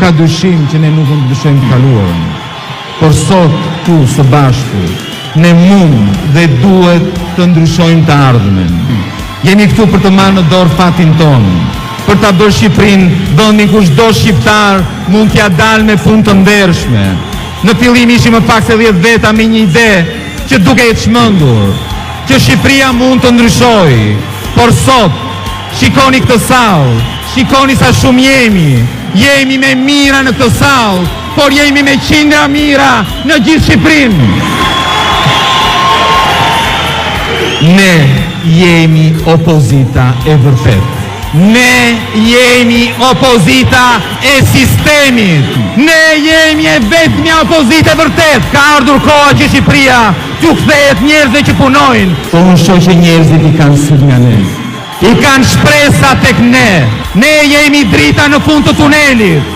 ka dyshim që ne nuk mund të dyshojmë të kaluarën. Por sot, këtu, së bashku, ne mund dhe duhet të ndryshojmë të ardhmen. Jemi këtu për të marrë në dorë fatin tonë, për ta bërë Shqipërinë vendin ku çdo shqiptar mund t'ja dalë me punë të ndershme. Në fillim ishim më pak se 10 veta me një ide që duke e çmendur, që Shqipëria mund të ndryshojë. Por sot, shikoni këtë sallë, shikoni sa shumë jemi me mira në këtë sallë, por jemi me qindra mira në gjithë Shqipërinë. Ne jemi opozita e vërtet. Ne jemi opozita e sistemit. Ne jemi e vetmja opozita e vërtet. Ka ardhur koha që Shqipëria t'u kthehet njerëzve që punojnë. Po unë shoh që njerëzit i kanë syt nga ne. I kanë shpresa tek ne. Ne jemi drita në fund të tunelit.